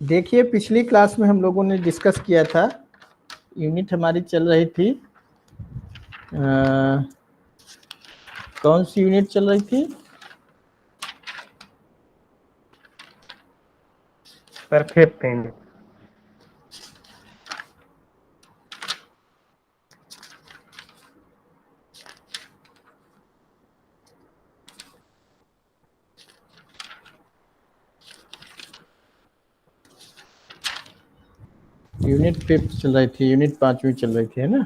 देखिए, पिछली क्लास में हम लोगों ने डिस्कस किया था, यूनिट हमारी चल रही थी कौन सी यूनिट चल रही थी? Perfect tense. यूनिट 5 चल रही थी, यूनिट 5वीं चल रही थी, है ना।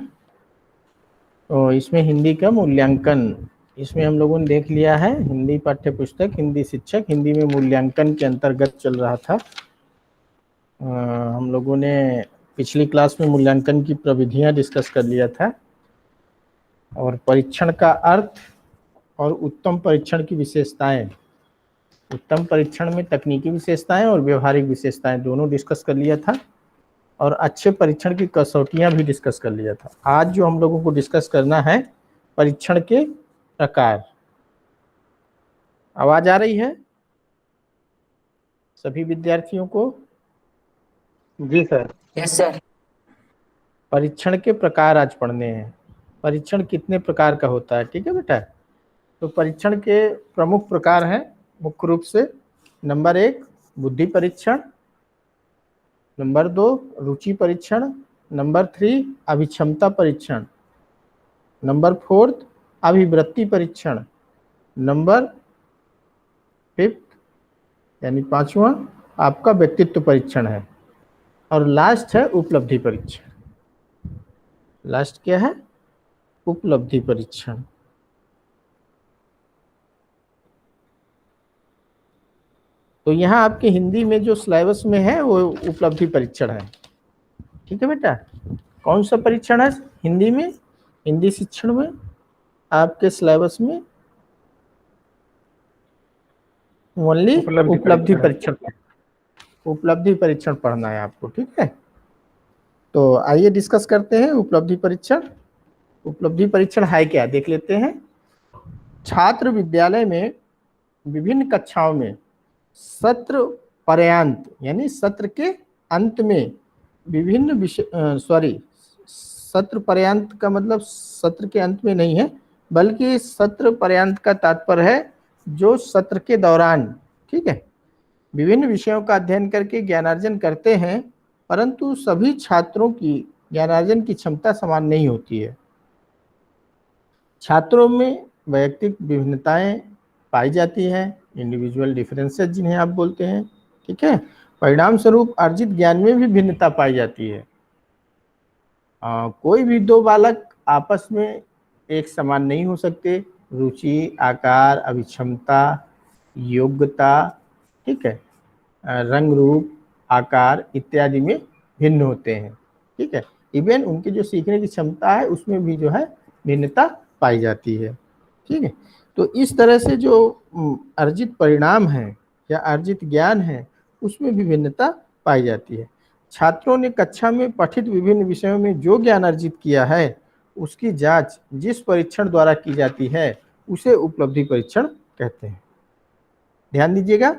तो इसमें हिंदी का मूल्यांकन, इसमें हम लोगों ने देख लिया है। हिंदी पाठ्य पुस्तक, हिंदी शिक्षक, हिंदी में मूल्यांकन के अंतर्गत चल रहा था। हम लोगों ने पिछली क्लास में मूल्यांकन की प्रविधियां डिस्कस कर लिया था और परीक्षण का अर्थ और उत्तम परीक्षण की विशेषताएं, उत्तम परीक्षण में तकनीकी विशेषताएं और व्यवहारिक विशेषताएं दोनों डिस्कस कर लिया था और अच्छे परीक्षण की कसौटियां भी डिस्कस कर लिया था। आज जो हम लोगों को डिस्कस करना है, परीक्षण के प्रकार। आवाज आ रही है सभी विद्यार्थियों को? जी सर। Yes sir. परीक्षण के प्रकार आज पढ़ने हैं। परीक्षण कितने प्रकार का होता है, ठीक है बेटा। तो परीक्षण के प्रमुख प्रकार हैं मुख्य रूप से। नंबर 1 बुद्धि परीक्षण, नंबर 2 रुचि परीक्षण, नंबर 3 अभिक्षमता परीक्षण, नंबर 4 अभिवृत्ति परीक्षण, नंबर 5 यानी 5वां आपका व्यक्तित्व परीक्षण है और लास्ट है उपलब्धि परीक्षण। लास्ट क्या है? उपलब्धि परीक्षण। तो यहाँ आपके हिंदी में जो सिलेबस में है वो उपलब्धि परीक्षण है, ठीक है बेटा। कौन सा परीक्षण है हिंदी में? हिंदी शिक्षण में आपके सिलेबस में ओनली उपलब्धि परीक्षण, उपलब्धि परीक्षण पढ़ना है आपको, ठीक है। तो आइए डिस्कस करते हैं उपलब्धि परीक्षण। उपलब्धि परीक्षण है क्या, देख लेते हैं। छात्र विद्यालय में विभिन्न कक्षाओं में सत्र पर्यांत यानी सत्र के अंत में विभिन्न विषय, सत्र पर्यांत का मतलब सत्र के अंत में नहीं है, बल्कि सत्र पर्यांत का तात्पर्य है जो सत्र के दौरान, ठीक है, विभिन्न विषयों का अध्ययन करके ज्ञानार्जन करते हैं, परंतु सभी छात्रों की ज्ञानार्जन की क्षमता समान नहीं होती है। छात्रों में वैयक्तिक विभिन्नताएं पाई जाती हैं, इंडिविजुअल डिफरेंसेस जिन्हें आप बोलते हैं, ठीक है। परिणाम स्वरूप अर्जित ज्ञान में भी भिन्नता पाई जाती है। कोई भी दो बालक आपस में एक समान नहीं हो सकते। रुचि, आकार, अभिक्षमता, योग्यता, ठीक है, रंग रूप, आकार इत्यादि में भिन्न होते हैं, ठीक है। इवन उनकी जो सीखने की क्षमता है उसमें भी जो है भिन्नता पाई जाती है, ठीक है। तो इस तरह से जो अर्जित परिणाम है या अर्जित ज्ञान है उसमें भी भिन्नता पाई जाती है। छात्रों ने कक्षा में पठित विभिन्न विषयों में जो ज्ञान अर्जित किया है उसकी जांच जिस परीक्षण द्वारा की जाती है उसे उपलब्धि परीक्षण कहते हैं। ध्यान दीजिएगा,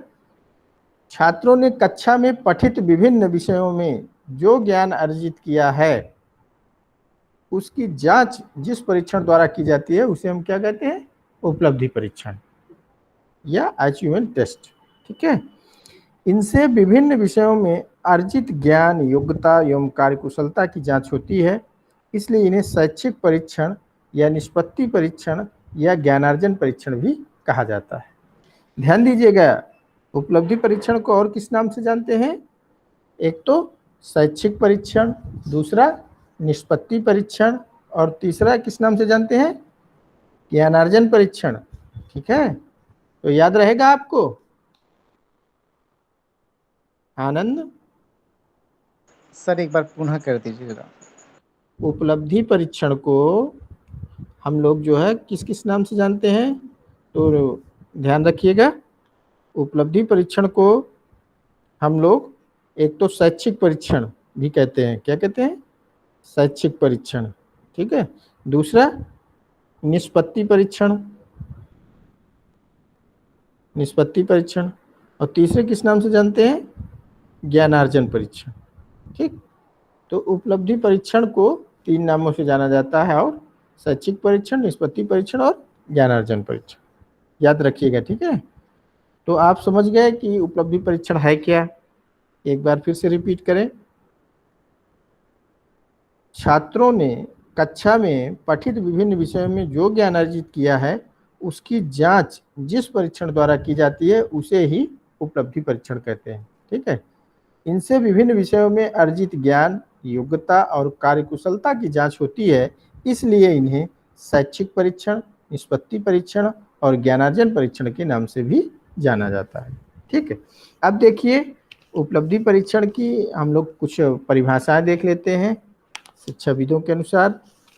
छात्रों ने कक्षा में पठित विभिन्न विषयों में जो ज्ञान अर्जित किया है उसकी जांच जिस परीक्षण द्वारा की जाती है उसे हम क्या कहते हैं? उपलब्धि परीक्षण या अचीवमेंट टेस्ट, ठीक है। इनसे विभिन्न विषयों में अर्जित ज्ञान, योग्यता एवं कार्यकुशलता की जांच होती है, इसलिए इन्हें शैक्षिक परीक्षण या निष्पत्ति परीक्षण या ज्ञानार्जन परीक्षण भी कहा जाता है। ध्यान दीजिएगा, उपलब्धि परीक्षण को और किस नाम से जानते हैं? एक तो शैक्षिक परीक्षण, दूसरा निष्पत्ति परीक्षण और तीसरा किस नाम से जानते हैं? ज्ञानार्जन परीक्षण, ठीक है। तो याद रहेगा आपको? आनंद सर एक बार पुनः कर दीजिएगा। उपलब्धि परीक्षण को हम लोग जो है किस किस नाम से जानते हैं, तो ध्यान रखिएगा। उपलब्धि परीक्षण को हम लोग एक तो शैक्षिक परीक्षण भी कहते हैं। क्या कहते हैं? शैक्षिक परीक्षण, ठीक है। दूसरा निष्पत्ति परीक्षण, निष्पत्ति परीक्षण, और तीसरे किस नाम से जानते हैं? ज्ञानार्जन परीक्षण। ठीक, तो उपलब्धि परीक्षण को 3 नामों से जाना जाता है, और शैक्षिक परीक्षण, निष्पत्ति परीक्षण और ज्ञानार्जन परीक्षण, याद रखिएगा। ठीक है, तो आप समझ गए कि उपलब्धि परीक्षण है क्या। एक बार फिर से रिपीट करें। छात्रों ने कक्षा में पठित विभिन्न विषयों में जो ज्ञान अर्जित किया है उसकी जांच जिस परीक्षण द्वारा की जाती है उसे ही उपलब्धि परीक्षण कहते हैं। ठीक है, इनसे विभिन्न विषयों में अर्जित ज्ञान, योग्यता और कार्यकुशलता की जांच होती है, इसलिए इन्हें शैक्षिक परीक्षण, निष्पत्ति परीक्षण और ज्ञानार्जन परीक्षण के नाम से भी जाना जाता है। ठीक है, अब देखिए उपलब्धि परीक्षण की हम लोग कुछ परिभाषाएं देख लेते हैं शिक्षाविदों के अनुसार।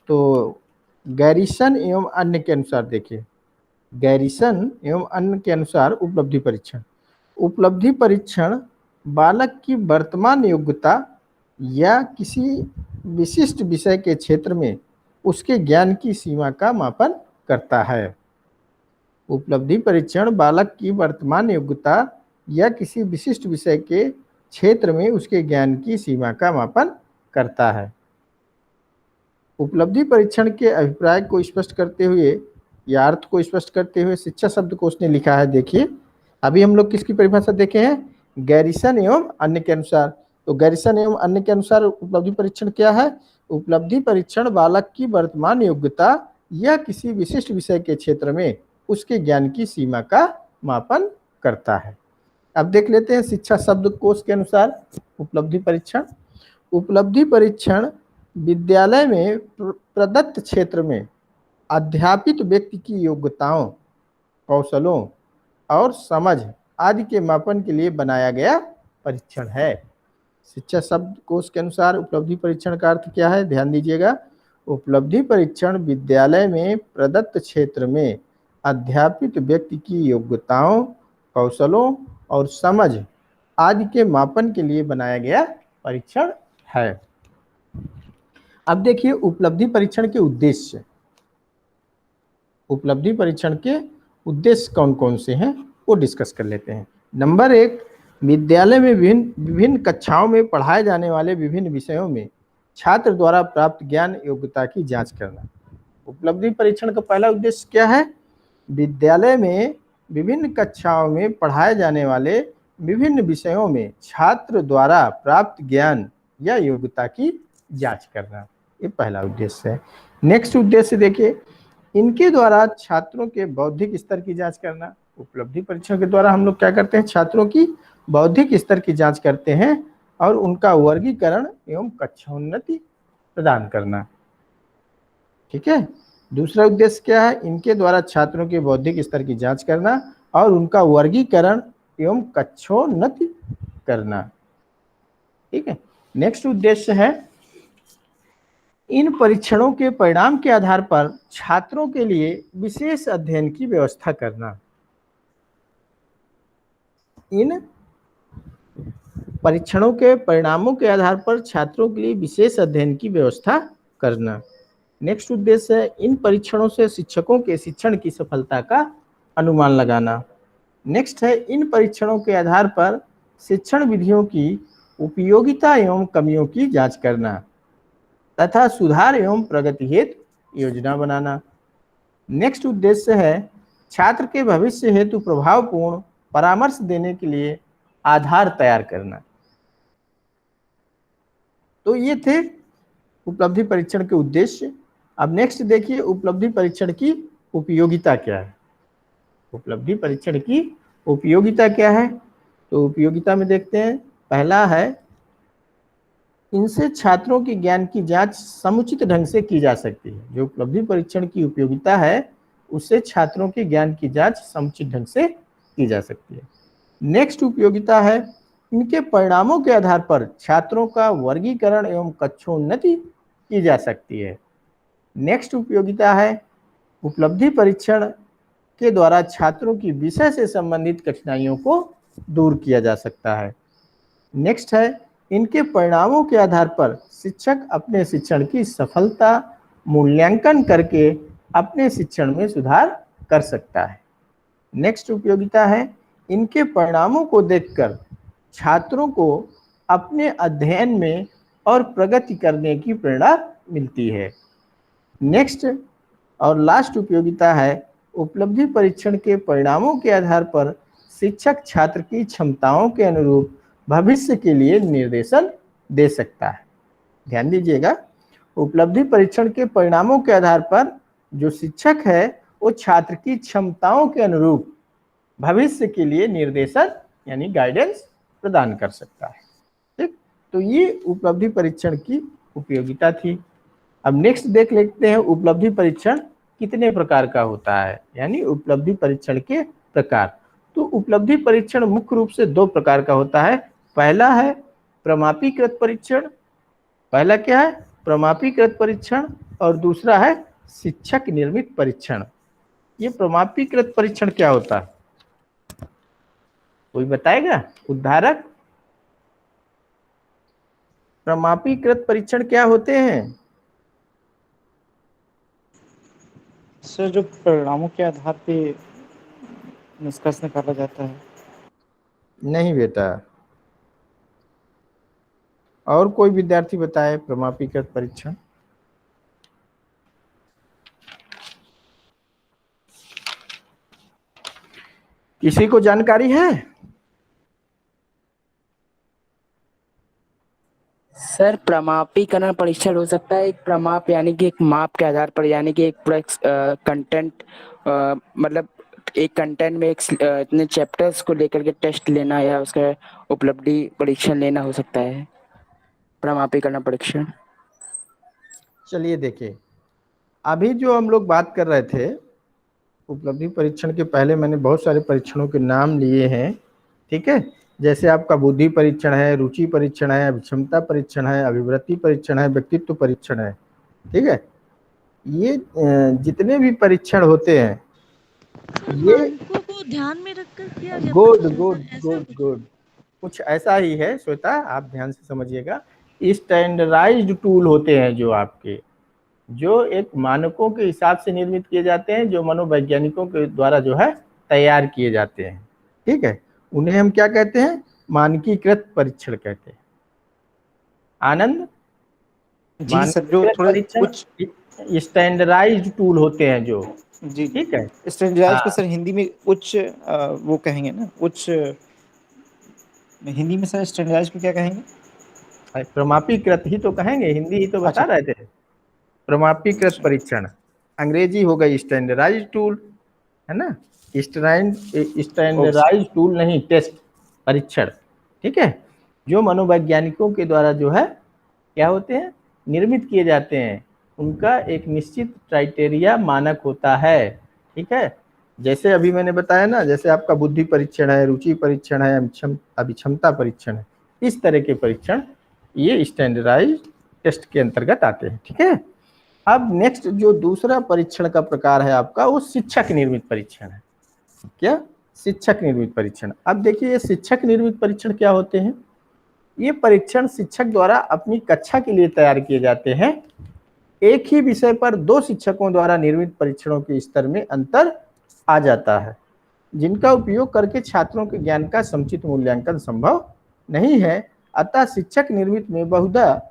तो गैरिसन एवं अन्य के अनुसार देखिए, गैरिसन एवं अन्य के अनुसार उपलब्धि परीक्षण बालक की वर्तमान योग्यता या किसी विशिष्ट विषय के क्षेत्र में उसके ज्ञान की सीमा का मापन करता है। उपलब्धि परीक्षण बालक की वर्तमान योग्यता या किसी विशिष्ट विषय के क्षेत्र में उसके ज्ञान की सीमा का मापन करता है। उपलब्धि परीक्षण के अभिप्राय को स्पष्ट करते हुए या अर्थ को स्पष्ट करते हुए शिक्षा शब्द को उसने लिखा है। देखिए, अभी हम लोग किसकी परिभाषा देखे हैं, गैरिसन एवं अन्य के अनुसार। तो गैरिसन एवं अन्य के अनुसार उपलब्धि परीक्षण क्या है, उपलब्धि परीक्षण बालक की वर्तमान योग्यता या किसी विशिष्ट विषय के क्षेत्र में उसके ज्ञान की सीमा का मापन करता है। अब देख लेते हैं शिक्षा शब्दकोश के अनुसार उपलब्धि परीक्षण विद्यालय में प्रदत्त क्षेत्र में अध्यापित व्यक्ति की योग्यताओं, कौशलों और समझ आदि के मापन के लिए बनाया गया परीक्षण है। शिक्षा शब्दकोश के अनुसार उपलब्धि परीक्षण का अर्थ क्या है, ध्यान दीजिएगा। उपलब्धि परीक्षण विद्यालय में प्रदत्त क्षेत्र में अध्यापित व्यक्ति की योग्यताओं, कौशलों और समझ आदि के मापन के लिए बनाया गया परीक्षण है। अब देखिए उपलब्धि परीक्षण के उद्देश्य। उपलब्धि परीक्षण के उद्देश्य कौन कौन से हैं वो डिस्कस कर लेते हैं। नंबर 1, विद्यालय में विभिन्न कक्षाओं में पढ़ाए जाने वाले विभिन्न विषयों में छात्र द्वारा प्राप्त ज्ञान योग्यता की जांच करना। उपलब्धि परीक्षण का पहला उद्देश्य क्या है, विद्यालय में विभिन्न कक्षाओं में पढ़ाए जाने वाले विभिन्न विषयों में छात्र द्वारा प्राप्त ज्ञान या योग्यता की जांच करना, ये पहला उद्देश्य है। नेक्स्ट उद्देश्य देखिए, इनके द्वारा छात्रों के बौद्धिक स्तर की जांच करना। उपलब्धि परीक्षण के द्वारा हम लोग क्या करते हैं, छात्रों की बौद्धिक स्तर की जांच करते हैं और उनका वर्गीकरण एवं कक्षोन्नति प्रदान करना। ठीक है, दूसरा उद्देश्य क्या है, इनके द्वारा छात्रों के बौद्धिक स्तर की जांच करना और उनका वर्गीकरण एवं कक्षोन्नति करना। ठीक है, नेक्स्ट उद्देश्य है इन परीक्षणों के परिणाम के आधार पर छात्रों के लिए विशेष अध्ययन की व्यवस्था करना। इन परीक्षणों के परिणामों के आधार पर छात्रों के लिए विशेष अध्ययन की व्यवस्था करना। नेक्स्ट उद्देश्य है इन परीक्षणों से शिक्षकों के शिक्षण की सफलता का अनुमान लगाना। नेक्स्ट है इन परीक्षणों के आधार पर शिक्षण विधियों की उपयोगिता एवं कमियों की जांच करना तथा सुधार एवं प्रगति हेतु योजना बनाना। नेक्स्ट उद्देश्य है छात्र के भविष्य हेतु प्रभावपूर्ण परामर्श देने के लिए आधार तैयार करना। तो ये थे उपलब्धि परीक्षण के उद्देश्य। अब नेक्स्ट देखिए उपलब्धि परीक्षण की उपयोगिता क्या है। उपलब्धि परीक्षण की उपयोगिता क्या है, तो उपयोगिता में देखते हैं, पहला है इनसे छात्रों के ज्ञान की जांच समुचित ढंग से की जा सकती है। जो उपलब्धि परीक्षण की उपयोगिता है उससे छात्रों के ज्ञान की जांच समुचित ढंग से की जा सकती है। नेक्स्ट उपयोगिता है इनके परिणामों के आधार पर छात्रों का वर्गीकरण एवं कक्षोन्नति की जा सकती है। नेक्स्ट उपयोगिता है उपलब्धि परीक्षण के द्वारा छात्रों की विषय से संबंधित कठिनाइयों को दूर किया जा सकता है। नेक्स्ट है इनके परिणामों के आधार पर शिक्षक अपने शिक्षण की सफलता मूल्यांकन करके अपने शिक्षण में सुधार कर सकता है। नेक्स्ट उपयोगिता है इनके परिणामों को देखकर छात्रों को अपने अध्ययन में और प्रगति करने की प्रेरणा मिलती है। नेक्स्ट और लास्ट उपयोगिता है, उपलब्धि परीक्षण के परिणामों के आधार पर शिक्षक छात्र की क्षमताओं के अनुरूप भविष्य के लिए निर्देशन दे सकता है। ध्यान दीजिएगा, उपलब्धि परीक्षण के परिणामों के आधार पर जो शिक्षक है वो छात्र की क्षमताओं के अनुरूप भविष्य के लिए निर्देशन यानी गाइडेंस प्रदान कर सकता है। ठीक, तो ये उपलब्धि परीक्षण की उपयोगिता थी। अब नेक्स्ट देख लेते हैं उपलब्धि परीक्षण कितने प्रकार का होता है, यानी उपलब्धि परीक्षण के प्रकार। तो उपलब्धि परीक्षण मुख्य रूप से 2 प्रकार का होता है। पहला है प्रमापीकृत परीक्षण, पहला क्या है प्रमापीकृत परीक्षण, और दूसरा है शिक्षक निर्मित परीक्षण। ये प्रमापीकृत परीक्षण क्या होता है, कोई बताएगा? उद्धारक, प्रमापीकृत परीक्षण क्या होते हैं? सर जो परिणामों के आधार पे निष्कर्ष निकाला जाता है। नहीं बेटा, और कोई विद्यार्थी बताए प्रमापीकृत परीक्षण। किसी को जानकारी है? सर प्रमापीकरण परीक्षण हो सकता है, एक प्रमाप यानी कि एक माप के आधार पर, यानी कि एक पूरा कंटेंट मतलब एक कंटेंट में एक इतने चैप्टर्स को लेकर के टेस्ट लेना या उसका उपलब्धि परीक्षण लेना हो सकता है प्रमापीकरण परीक्षण। चलिए देखिए, अभी जो हम लोग बात कर रहे थे उपलब्धि परीक्षण के पहले मैंने बहुत सारे परीक्षणों के नाम लिए हैं। ठीक है, जैसे आपका बुद्धि परीक्षण है, रुचि परीक्षण है, अभिक्षमता परीक्षण है, अभिवृत्ति परीक्षण है, व्यक्तित्व परीक्षण है। ठीक है, ये जितने भी परीक्षण होते हैं ये मानकों को ध्यान में रखकर किया गया गुड परीक्षण, गुड सर, ऐसा गुड कुछ? गुड कुछ ऐसा ही है श्वेता, आप ध्यान से समझिएगा। स्टैंडर्डाइज्ड टूल होते हैं जो आपके, जो एक मानकों के हिसाब से निर्मित किए जाते हैं, जो मनोवैज्ञानिकों के द्वारा जो है तैयार किए जाते हैं। ठीक है, उन्हें हम क्या कहते हैं? मानकीकृत परीक्षण कहते हैं। आनंद, जी सर, जो थोड़े कुछ स्टैंडर्डाइज्ड टूल होते हैं जो। जी ठीक है, स्टैंडर्डाइज को सर हिंदी में उच्च वो कहेंगे ना, उच्च हिंदी में सर स्टैंडर्डाइज को क्या कहेंगे? प्रमापीकृत ही तो कहेंगे, हिंदी ही तो बता अच्छा। रहे थे। प्रमापीकृत परीक्षण, अंग्रेजी हो गई स्टैंडर्डाइज्ड टूल, है ना? स्टैंडर्डाइज्ड टूल नहीं, टेस्ट, परीक्षण। ठीक है, जो मनोवैज्ञानिकों के द्वारा जो है क्या होते हैं, निर्मित किए जाते हैं, उनका एक निश्चित क्राइटेरिया मानक होता है। ठीक है, जैसे अभी मैंने बताया ना, जैसे आपका बुद्धि परीक्षण है, रुचि परीक्षण है, अभिक्षमता परीक्षण है, इस तरह के परीक्षण ये स्टैंडर्डाइज्ड टेस्ट के अंतर्गत आते हैं। ठीक है, अब नेक्स्ट जो दूसरा परीक्षण का प्रकार है आपका, वो शिक्षक निर्मित परीक्षण है। क्या? शिक्षक निर्मित परीक्षण। अब देखिए, ये शिक्षक निर्मित परीक्षण क्या होते हैं? ये परीक्षण शिक्षक द्वारा अपनी कक्षा के लिए तैयार किए जाते हैं। एक ही विषय पर 2 शिक्षकों द्वारा निर्मित परीक्षणों के स्तर में अंतर आ जाता है, जिनका उपयोग करके छात्रों के ज्ञान का समुचित मूल्यांकन संभव नहीं है। अतः शिक्षक निर्मित में बहुधा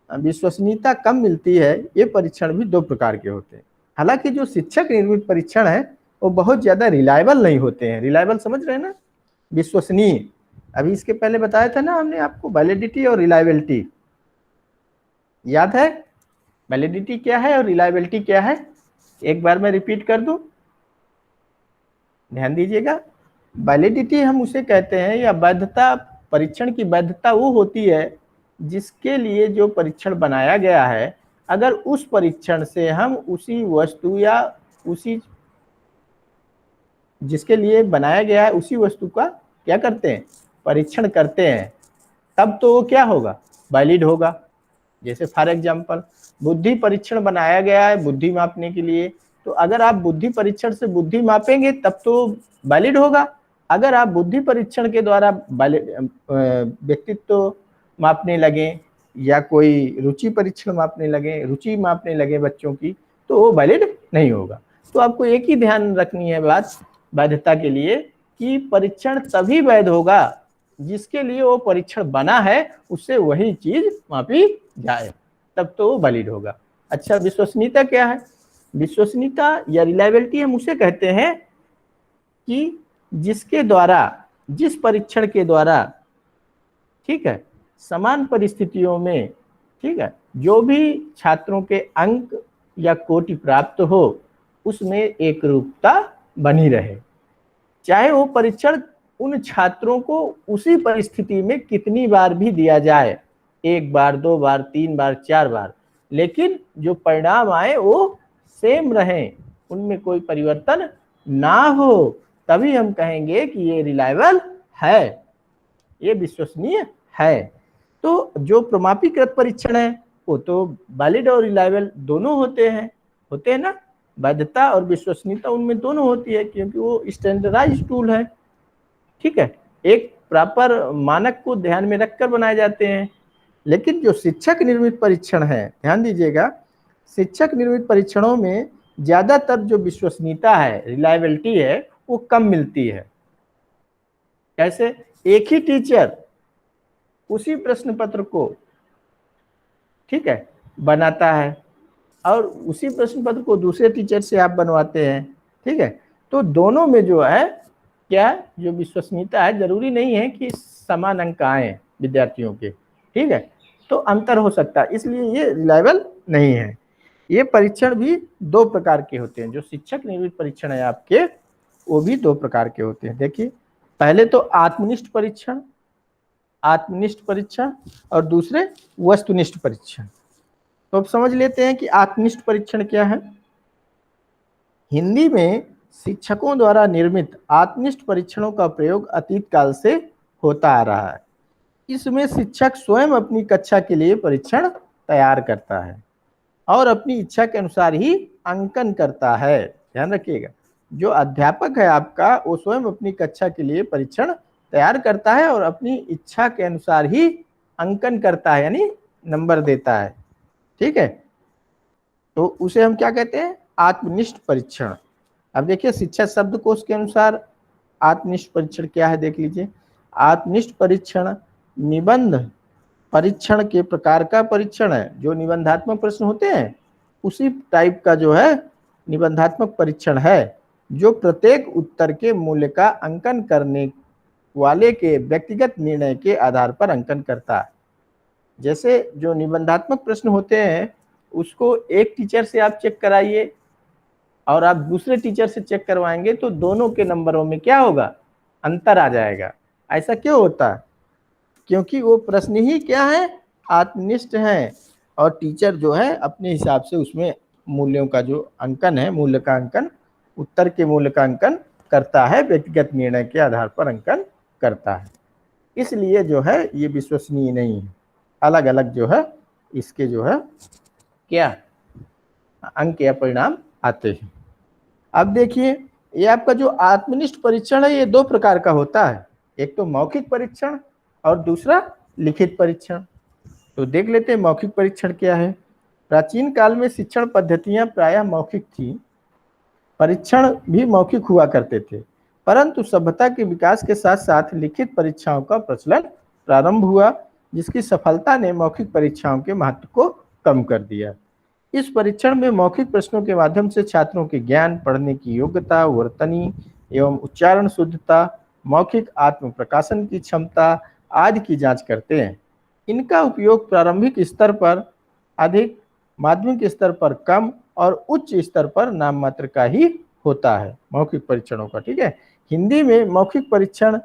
विश्वसनीयता कम मिलती है। ये परीक्षण भी 2 प्रकार के होते हैं। हालांकि जो शिक्षक निर्मित परीक्षण है वो बहुत ज्यादा रिलायबल नहीं होते हैं। रिलायबल समझ रहे हैं ना, विश्वसनीय। अभी इसके पहले बताया था ना हमने आपको, वैलिडिटी और रिलायबिलिटी, याद है? वैलिडिटी क्या है और रिलायबिलिटी क्या है? एक बार मैं रिपीट कर दूं, ध्यान दीजिएगा। वैलिडिटी हम उसे कहते हैं, या वैधता, परीक्षण की वैधता वो होती है जिसके लिए जो परीक्षण बनाया गया है, अगर उस परीक्षण से हम उसी वस्तु या उसी जिसके लिए बनाया गया है उसी वस्तु का क्या करते हैं, परीक्षण करते हैं, तब तो वो क्या होगा, वैलिड होगा। जैसे फॉर एग्जांपल बुद्धि परीक्षण बनाया गया है बुद्धि मापने के लिए, तो अगर आप बुद्धि परीक्षण से बुद्धि मापेंगे तब तो वैलिड होगा। अगर आप बुद्धि परीक्षण के द्वारा व्यक्तित्व मापने लगे या कोई रुचि परीक्षण मापने लगे, रुचि मापने लगे बच्चों की, तो वो वैलिड नहीं होगा। तो आपको एक ही ध्यान रखनी है बात वैधता के लिए, कि परीक्षण तभी वैध होगा जिसके लिए वो परीक्षण बना है उससे वही चीज मापी जाए, तब तो वो वैलिड होगा। अच्छा, विश्वसनीयता क्या है? विश्वसनीयता या रिलायबिलिटी हम उसे कहते हैं कि जिसके द्वारा, जिस परीक्षण के द्वारा, ठीक है, समान परिस्थितियों में, ठीक है, जो भी छात्रों के अंक या कोटि प्राप्त हो उसमें एक रूपता बनी रहे, चाहे वो परीक्षण उन छात्रों को उसी परिस्थिति में कितनी बार भी दिया जाए, 1 बार, 2 बार, 3 बार, 4 बार, लेकिन जो परिणाम आए वो सेम रहे, उनमें कोई परिवर्तन ना हो, तभी हम कहेंगे कि ये रिलायबल है, ये विश्वसनीय है। तो जो प्रमापीकृत परीक्षण है वो तो वैलिड और रिलायबल दोनों होते हैं ना, वैधता और विश्वसनीयता उनमें दोनों होती है, क्योंकि वो स्टैंडर्डाइज टूल है, ठीक है, एक प्रॉपर मानक को ध्यान में रखकर बनाए जाते हैं। लेकिन जो शिक्षक निर्मित परीक्षण है, ध्यान दीजिएगा, शिक्षक निर्मित परीक्षणों में ज्यादातर जो विश्वसनीयता है, रिलायबिलिटी है, वो कम मिलती है। कैसे? एक ही टीचर उसी प्रश्न पत्र को, ठीक है, बनाता है और उसी प्रश्न पत्र को दूसरे टीचर से आप बनवाते हैं, ठीक है, तो दोनों में जो है क्या, जो विश्वसनीयता है, जरूरी नहीं है कि समान अंक आए विद्यार्थियों के, ठीक है, तो अंतर हो सकता है, इसलिए ये रिलायबल नहीं है। ये परीक्षण भी 2 प्रकार के होते हैं, जो शिक्षक निर्मित परीक्षण है आपके, वो भी 2 प्रकार के होते हैं। देखिए, पहले तो आत्मनिष्ठ परीक्षण और दूसरे वस्तुनिष्ठ परीक्षण। तो अब समझ लेते हैं कि आत्मनिष्ठ परीक्षण क्या है। हिंदी में शिक्षकों द्वारा निर्मित आत्मनिष्ठ परीक्षणों का प्रयोग अतीत काल से होता आ रहा है। इसमें शिक्षक स्वयं अपनी कक्षा के लिए परीक्षण तैयार करता है और अपनी इच्छा के अनुसार ही अंकन करता है। ध्यान रखिएगा, जो अध्यापक है आपका, वो स्वयं अपनी कक्षा के लिए परीक्षण तैयार करता है और अपनी इच्छा के अनुसार ही अंकन करता है, यानी नंबर देता है, ठीक है, तो उसे हम क्या कहते हैं? आत्मनिष्ठ परीक्षण। अब देखिए, शिक्षा शब्दकोश के अनुसार आत्मनिष्ठ परीक्षण क्या है, देख लीजिए। आत्मनिष्ठ परीक्षण निबंध परीक्षण के प्रकार का परीक्षण है। जो निबंधात्मक प्रश्न होते हैं उसी टाइप का जो है निबंधात्मक परीक्षण है, जो प्रत्येक उत्तर के मूल्य का अंकन करने वाले के व्यक्तिगत निर्णय के आधार पर अंकन करता है। जैसे जो निबंधात्मक प्रश्न होते हैं उसको एक टीचर से आप चेक कराइए और आप दूसरे टीचर से चेक करवाएंगे तो दोनों के नंबरों में क्या होगा? अंतर आ जाएगा। ऐसा क्यों होता है? क्योंकि वो प्रश्न ही क्या है? आत्मनिष्ठ है और टीचर जो है अपने हिसाब से उसमें मूल्यों का जो अंकन है, मूल्य का अंकन, उत्तर के मूल्य का अंकन करता है, व्यक्तिगत निर्णय के आधार पर अंकन करता है। इसलिए जो है ये विश्वसनीय नहीं है। अलग अलग जो है इसके जो है क्या अंक या परिणाम आते हैं। अब देखिए, ये आपका जो आत्मनिष्ठ परीक्षण है ये 2 प्रकार का होता है, एक तो मौखिक परीक्षण और दूसरा लिखित परीक्षण। तो देख लेते हैं मौखिक परीक्षण क्या है। प्राचीन काल में शिक्षण पद्धतियां प्रायः मौखिक थी, परीक्षण भी मौखिक हुआ करते थे, परंतु सभ्यता के विकास के साथ साथ लिखित परीक्षाओं का प्रचलन प्रारंभ हुआ, जिसकी सफलता ने मौखिक परीक्षाओं के महत्व को कम कर दिया। इस परीक्षण में मौखिक प्रश्नों के माध्यम से छात्रों के ज्ञान, पढ़ने की योग्यता, वर्तनी एवं उच्चारण शुद्धता, मौखिक आत्म प्रकाशन की क्षमता आदि की जांच करते हैं। इनका उपयोग प्रारंभिक स्तर पर अधिक, माध्यमिक स्तर पर कम और उच्च स्तर पर नाम मात्र का ही होता है मौखिक परीक्षणों का। ठीक है, हिंदी में मौखिक परीक्षण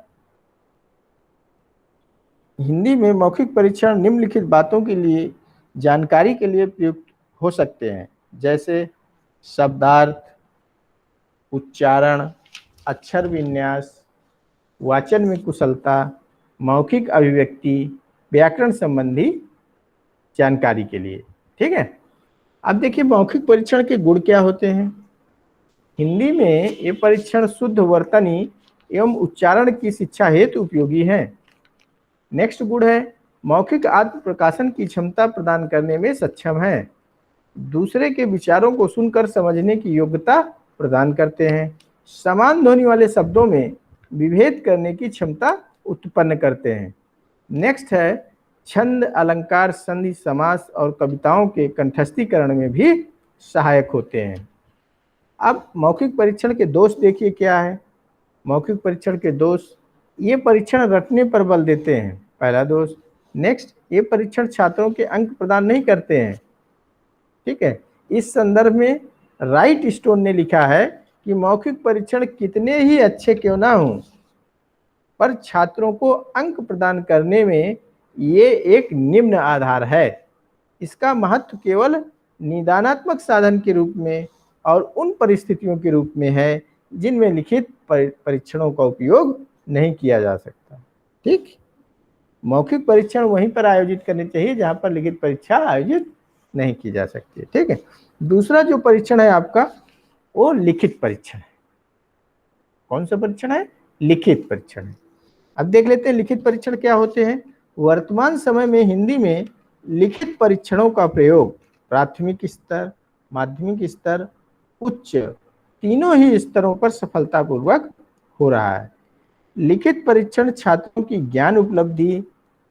निम्नलिखित बातों के लिए जानकारी के लिए प्रयुक्त हो सकते हैं, जैसे शब्दार्थ, उच्चारण, अक्षर विन्यास, वाचन में कुशलता, मौखिक अभिव्यक्ति, व्याकरण संबंधी जानकारी के लिए। ठीक है, अब देखिए मौखिक परीक्षण के गुण क्या होते हैं। हिंदी में ये परीक्षण शुद्ध वर्तनी एवं उच्चारण की शिक्षा हेतु उपयोगी है। नेक्स्ट गुण है मौखिक आत्म प्रकाशन की क्षमता प्रदान करने में सक्षम है, दूसरे के विचारों को सुनकर समझने की योग्यता प्रदान करते हैं, समान ध्वनि वाले शब्दों में विभेद करने की क्षमता उत्पन्न करते हैं। नेक्स्ट है छंद, अलंकार, संधि, समास और कविताओं के कंठस्थीकरण में भी सहायक होते हैं। अब मौखिक परीक्षण के दोष देखिए क्या है। मौखिक परीक्षण के दोष, ये परीक्षण रटने पर बल देते हैं, पहला दोष। नेक्स्ट, ये परीक्षण छात्रों के अंक प्रदान नहीं करते हैं। ठीक है, इस संदर्भ में राइट स्टोन ने लिखा है कि मौखिक परीक्षण कितने ही अच्छे क्यों ना हों, पर छात्रों को अंक प्रदान करने में ये एक निम्न आधार है। इसका महत्व केवल निदानात्मक साधन के रूप में और उन परिस्थितियों के रूप में है जिनमें लिखित परीक्षणों का उपयोग नहीं किया जा सकता। ठीक, मौखिक परीक्षण वहीं पर आयोजित करने चाहिए जहां पर लिखित परीक्षा आयोजित नहीं की जा सकती है। ठीक है, दूसरा जो परीक्षण है आपका वो लिखित परीक्षण है। कौन सा परीक्षण है? लिखित परीक्षण है। अब देख लेते हैं लिखित परीक्षण क्या होते हैं। वर्तमान समय में हिंदी में लिखित परीक्षणों का प्रयोग प्राथमिक स्तर, माध्यमिक स्तर, उच्च, तीनों ही स्तरों पर सफलतापूर्वक हो रहा है। लिखित परीक्षण छात्रों की ज्ञान उपलब्धि,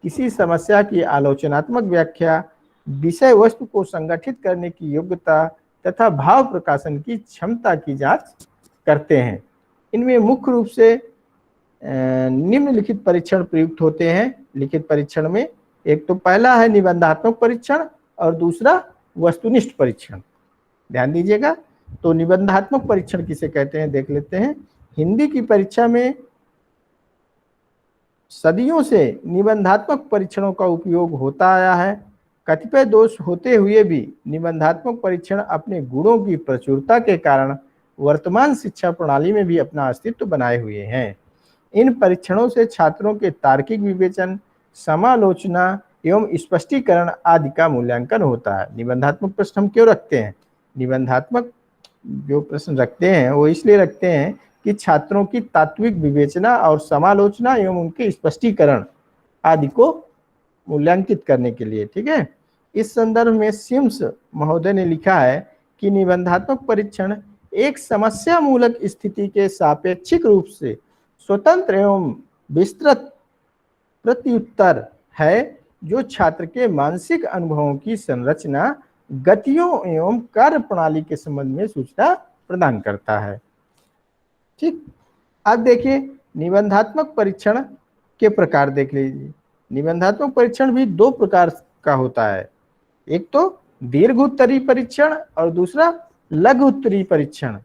किसी समस्या की आलोचनात्मक व्याख्या, विषय वस्तु को संगठित करने की योग्यता तथा भाव प्रकाशन की क्षमता की जांच करते हैं। इनमें मुख्य रूप से निम्नलिखित परीक्षण प्रयुक्त होते हैं। लिखित परीक्षण में एक तो पहला है निबंधात्मक परीक्षण और दूसरा वस्तुनिष्ठ परीक्षण। ध्यान दीजिएगा। तो निबंधात्मक परीक्षण किसे कहते हैं देख लेते हैं। हिंदी की परीक्षा में सदियों से निबंधात्मक परीक्षणों का उपयोग होता आया है। कतिपय दोष होते हुए भी निबंधात्मक परीक्षण अपने गुणों की प्रचुरता के कारण वर्तमान शिक्षा प्रणाली में भी अपना अस्तित्व बनाए हुए हैं। इन परीक्षणों से छात्रों के तार्किक विवेचन, समालोचना एवं स्पष्टीकरण आदि का मूल्यांकन होता है। निबंधात्मक प्रश्न हम क्यों रखते हैं? निबंधात्मक जो प्रश्न रखते हैं वो इसलिए रखते हैं कि छात्रों की तात्विक विवेचना और समालोचना एवं उनके स्पष्टीकरण आदि को मूल्यांकित करने के लिए। ठीक है, इस संदर्भ में सिम्स महोदय ने लिखा है कि निबंधात्मक परीक्षण एक समस्या मूलक स्थिति के सापेक्षिक रूप से स्वतंत्र एवं विस्तृत प्रत्युत्तर है जो छात्र के मानसिक अनुभवों की संरचना, गतियों एवं कार्य प्रणाली के संबंध में सूचना प्रदान करता है। ठीक, अब देखिए निबंधात्मक परीक्षण के प्रकार देख लीजिए। निबंधात्मक परीक्षण भी दो प्रकार का होता है, एक तो दीर्घ उत्तरीय परीक्षण और दूसरा लघु उत्तरीय परीक्षण।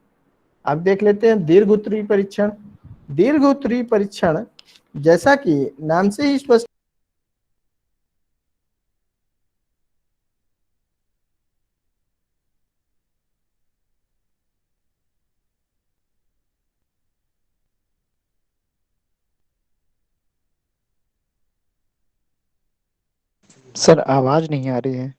अब देख लेते हैं दीर्घ उत्तरीय परीक्षण। दीर्घ उत्तरीय परीक्षण जैसा कि नाम से ही स्पष्ट सर आवाज नहीं आ रही है।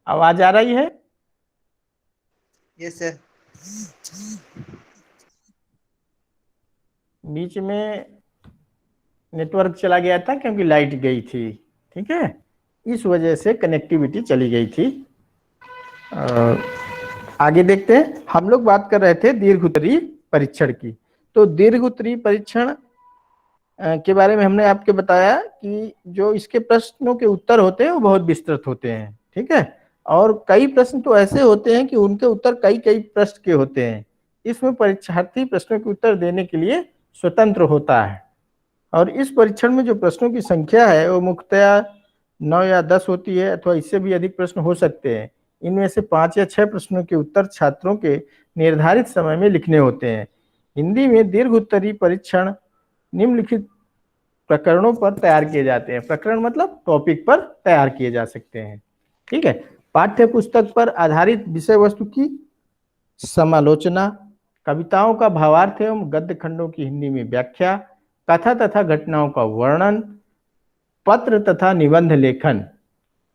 आवाज आ रही है? Yes sir. बीच में नेटवर्क चला गया था क्योंकि लाइट गई थी। ठीक है, इस वजह से कनेक्टिविटी चली गई थी। आगे देखते हैं। हम लोग बात कर रहे थे दीर्घ उत्तरीय परीक्षण की। तो दीर्घ उत्तरीय परीक्षण के बारे में हमने आपके बताया कि जो इसके प्रश्नों के उत्तर होते हैं वो बहुत विस्तृत होते हैं। ठीक है, और कई प्रश्न तो ऐसे होते हैं कि उनके उत्तर कई कई प्रश्न के होते हैं। इसमें परीक्षार्थी प्रश्नों के उत्तर देने के लिए स्वतंत्र होता है। और इस परीक्षण में जो प्रश्नों की संख्या है वो मुख्यतया 9 या 10 होती है, अथवा इससे भी अधिक प्रश्न हो सकते हैं। इनमें से 5 या 6 प्रश्नों के उत्तर छात्रों के निर्धारित समय में लिखने होते हैं। हिंदी में दीर्घ उत्तरीय परीक्षण निम्नलिखित प्रकरणों पर तैयार किए जाते हैं। प्रकरण मतलब टॉपिक पर तैयार किए जा सकते हैं। ठीक है। पाठ्य पुस्तक पर आधारित विषय वस्तु की समालोचना, कविताओं का भावार्थ एवं गद्य खंडों की हिंदी में व्याख्या, कथा तथा घटनाओं का वर्णन, पत्र तथा निबंध लेखन,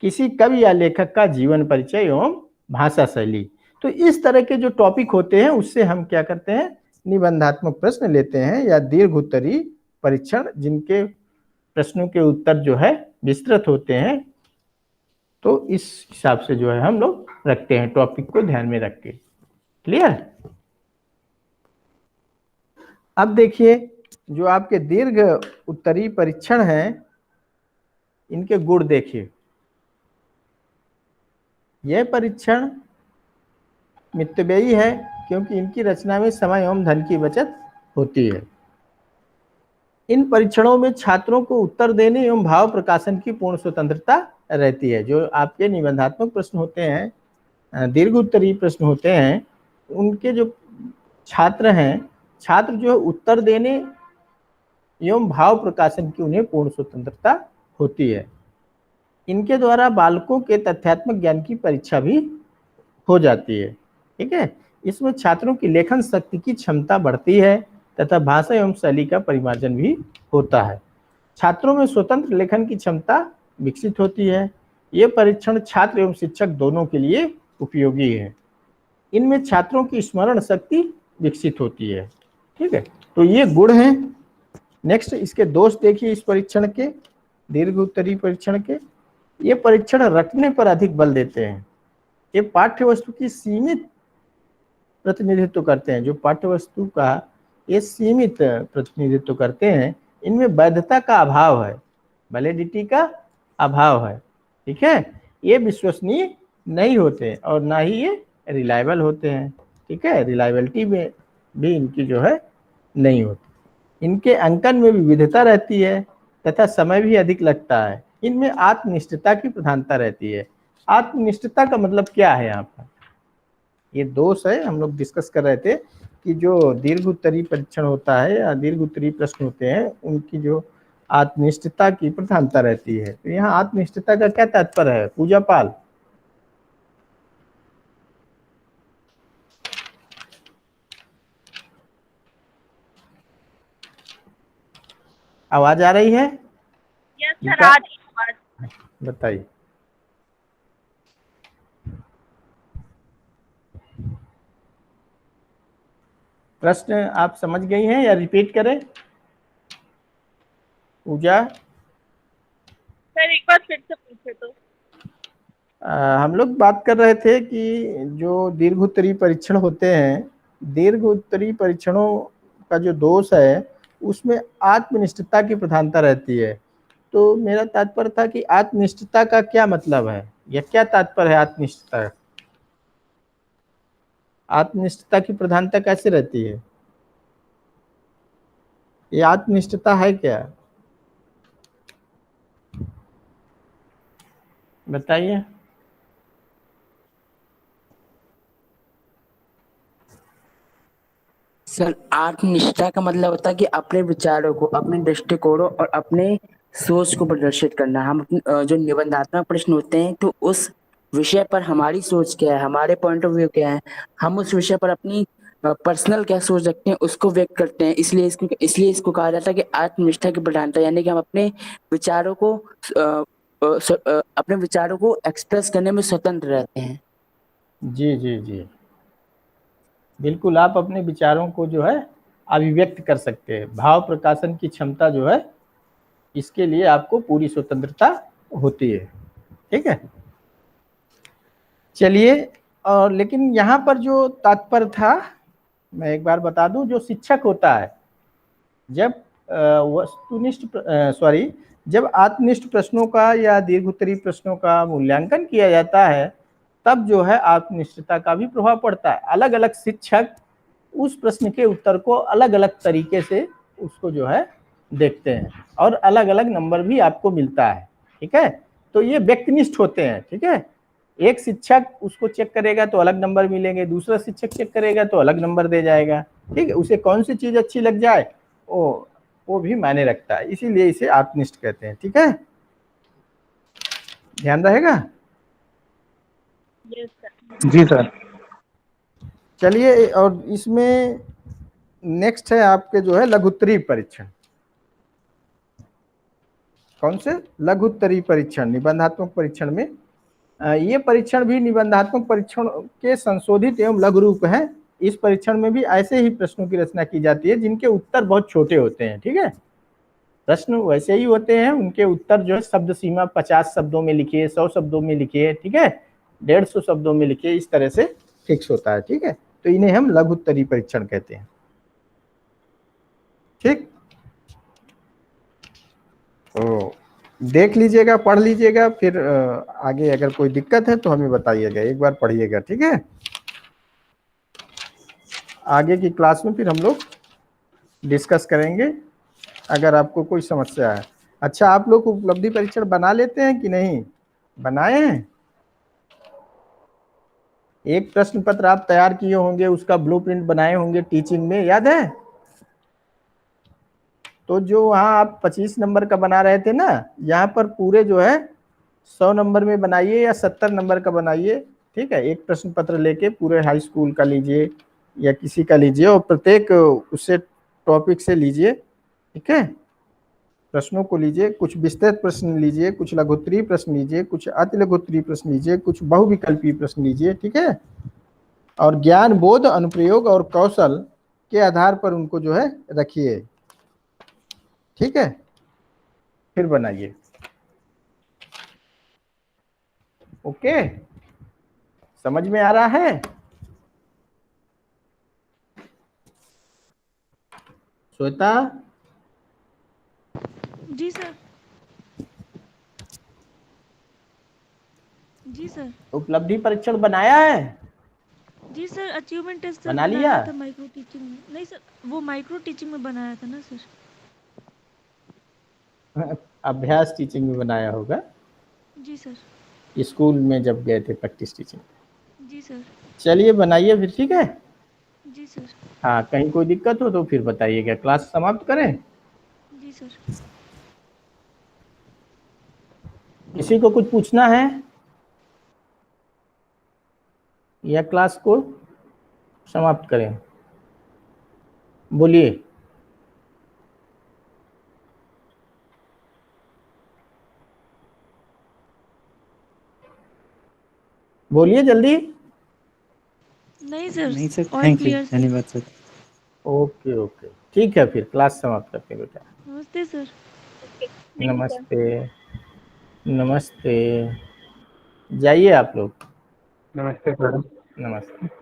किसी कवि या लेखक का जीवन परिचय एवं भाषा शैली। तो इस तरह के जो टॉपिक होते हैं उससे हम क्या करते हैं, निबंधात्मक प्रश्न लेते हैं या दीर्घ उत्तरीय परीक्षण, जिनके प्रश्नों के उत्तर जो है विस्तृत होते हैं। तो इस हिसाब से जो है हम लोग रखते हैं, टॉपिक को ध्यान में रख के। क्लियर। अब देखिए जो आपके दीर्घ उत्तरीय परीक्षण हैं, इनके गुण देखिए। यह परीक्षण मितव्ययी है क्योंकि इनकी रचना में समय एवं धन की बचत होती है। इन परीक्षणों में छात्रों को उत्तर देने एवं भाव प्रकाशन की पूर्ण स्वतंत्रता रहती है। जो आपके निबंधात्मक प्रश्न होते हैं, दीर्घ उत्तरीय प्रश्न होते हैं, उनके जो छात्र हैं, छात्र जो उत्तर देने एवं भाव प्रकाशन की उन्हें पूर्ण स्वतंत्रता होती है। इनके द्वारा बालकों के तथ्यात्मक ज्ञान की परीक्षा भी हो जाती है। ठीक है। इसमें छात्रों की लेखन शक्ति की क्षमता बढ़ती है तथा भाषा एवं शैली का परिमार्जन भी होता है। छात्रों में स्वतंत्र लेखन की क्षमता विकसित होती है। ये परीक्षण छात्र एवं शिक्षक दोनों के लिए उपयोगी है। इनमें छात्रों की स्मरण शक्ति विकसित होती है। ठीक है। तो ये गुण हैं। नेक्स्ट इसके दोष देखिए इस परीक्षण के, दीर्घ उत्तरीय परीक्षण के। ये परीक्षण रटने पर अधिक बल देते हैं। ये पाठ्य वस्तु की सीमित प्रतिनिधित्व करते हैं। जो पाठ्य वस्तु का ये सीमित प्रतिनिधित्व करते हैं। इनमें वैधता का अभाव है, वैलिडिटी का अभाव है। ठीक है। ये विश्वसनीय नहीं होते और ना ही ये रिलायबल होते हैं। ठीक है। रिलायबिलिटी में भी इनकी जो है नहीं होती। इनके अंकन में विविधता रहती है तथा समय भी अधिक लगता है। इनमें आत्मनिष्ठता की प्रधानता रहती है। आत्मनिष्ठता का मतलब क्या है यहाँ पर, ये दोष है। हम लोग डिस्कस कर रहे थे कि जो दीर्घ उत्तरीय परीक्षण होता है या दीर्घ उत्तरीय प्रश्न होते हैं, उनकी जो आत्मनिष्ठता की प्रधानता रहती है। तो यहाँ आत्मनिष्ठता का क्या तात्पर्य है, पूजा पाल? आवाज आ रही है? यस सर, आ रही है आवाज। बताइए। प्रश्न आप समझ गई हैं या रिपीट करें? पूजा सर एक बार फिर से पूछे तो। हम लोग बात कर रहे थे कि जो दीर्घ उत्तरीय परीक्षण होते हैं, दीर्घ उत्तरीय परीक्षणों का जो दोष है उसमें आत्मनिष्ठता की प्रधानता रहती है। तो मेरा तात्पर्य था कि आत्मनिष्ठता का क्या मतलब है या क्या तात्पर्य है आत्मनिष्ठता? आत्मनिष्ठता की प्रधानता कैसे रहती है? ये आत्मनिष्ठता है क्या, बताइए। सर आत्मनिष्ठा का मतलब होता है कि अपने विचारों को, अपने दृष्टिकोणों और अपने सोच को प्रदर्शित करना। हम जो निबंधात्मक प्रश्न होते हैं तो उस विषय पर हमारी सोच क्या है, हमारे पॉइंट ऑफ व्यू क्या है, हम उस विषय पर अपनी पर्सनल क्या सोच रखते हैं उसको व्यक्त करते हैं। इसलिए इसको कहा जाता है कि आत्मनिष्ठा की प्रधानता, यानी कि हम अपने विचारों को एक्सप्रेस करने में स्वतंत्र रहते हैं। जी जी जी, बिल्कुल। आप अपने विचारों को जो है अभिव्यक्त कर सकते हैं। भाव प्रकाशन की क्षमता जो है, इसके लिए आपको पूरी स्वतंत्रता होती है। ठीक है। चलिए, और लेकिन यहाँ पर जो तात्पर्य था मैं एक बार बता दूं, जो शिक्षक होता है जब जब आत्मनिष्ठ प्रश्नों का या दीर्घ उत्तरीय प्रश्नों का मूल्यांकन किया जाता है, तब जो है आत्मनिष्ठता का भी प्रभाव पड़ता है। अलग अलग शिक्षक उस प्रश्न के उत्तर को अलग अलग तरीके से उसको जो है देखते हैं और अलग अलग नंबर भी आपको मिलता है। ठीक है, तो ये व्यक्तिनिष्ठ होते हैं। ठीक है, एक शिक्षक उसको चेक करेगा तो अलग नंबर मिलेंगे, दूसरा शिक्षक चेक करेगा तो अलग नंबर दे जाएगा। ठीक है, उसे कौन सी चीज अच्छी लग जाए वो भी मायने रखता है, इसीलिए इसे आत्मनिष्ठ कहते हैं। ठीक है, ध्यान रहेगा। Yes sir. जी सर। चलिए, और इसमें नेक्स्ट है आपके जो है लघुत्तरीय परीक्षण। कौन से? लघुत्तरीय परीक्षण। निबंधात्मक परीक्षण में ये परीक्षण भी निबंधात्मक परीक्षण के संशोधित एवं लघु रूप है। इस परीक्षण में भी ऐसे ही प्रश्नों की रचना की जाती है जिनके उत्तर बहुत छोटे होते हैं। ठीक है, प्रश्न वैसे ही होते हैं, उनके उत्तर जो है शब्द सीमा 50 शब्दों में लिखिए, 100 शब्दों में लिखिए, ठीक है, 150 शब्दों में लिखिए, इस तरह से फिक्स होता है। ठीक है, तो इन्हें हम लघुत्तरीय परीक्षण कहते हैं। ठीक, तो देख लीजिएगा, पढ़ लीजिएगा, फिर आगे अगर कोई दिक्कत है तो हमें बताइएगा, एक बार पढ़िएगा। ठीक है, आगे की क्लास में फिर हम लोग डिस्कस करेंगे अगर आपको कोई समस्या है। अच्छा, आप लोग उपलब्धि परीक्षण बना लेते हैं कि नहीं? बनाए हैं? एक प्रश्न पत्र आप तैयार किए होंगे, उसका ब्लूप्रिंट बनाए होंगे टीचिंग में, याद है? तो जो वहाँ आप 25 नंबर का बना रहे थे ना, यहाँ पर पूरे जो है 100 नंबर में बनाइए या 70 नंबर का बनाइए। ठीक है, एक प्रश्न पत्र लेके पूरे हाई स्कूल का लीजिए या किसी का लीजिए और प्रत्येक उससे टॉपिक से लीजिए। ठीक है, प्रश्नों को लीजिए, कुछ विस्तृत प्रश्न लीजिए, कुछ लघुत्तरीय प्रश्न लीजिए, कुछ अति लघुत्तरीय प्रश्न लीजिए, कुछ बहुविकल्पीय प्रश्न लीजिए। ठीक है, और ज्ञान, बोध, अनुप्रयोग और कौशल के आधार पर उनको जो है रखिए। ठीक है, फिर बनाइए। ओके, समझ में आ रहा है? श्वेता? जी सर। जी सर। उपलब्धि परीक्षण बनाया है? जी सर, अचीवमेंट टेस्ट सर बना लिया? बनाया था माइक्रो टीचिंग में। नहीं सर, वो माइक्रो टीचिंग में बनाया था ना सर। अभ्यास टीचिंग में बनाया होगा, जी सर। स्कूल में जब गए थे प्रैक्टिस टीचिंग। जी सर। चलिए बनाइए फिर। ठीक है, जी सर। हाँ, कहीं कोई दिक्कत हो तो फिर बताइएगा। क्लास समाप्त करें? जी सर। किसी को कुछ पूछना है या क्लास को समाप्त करें? बोलिए। बोलिए जल्दी। नहीं सर। नहीं sir, all thank you, clear sir. धन्यवाद सर। ओके ओके, ठीक है, फिर क्लास समाप्त करते हैं बेटा। नमस्ते सर। Thank you sir. नमस्ते। नमस्ते, जाइए आप लोग। नमस्ते सर। नमस्ते।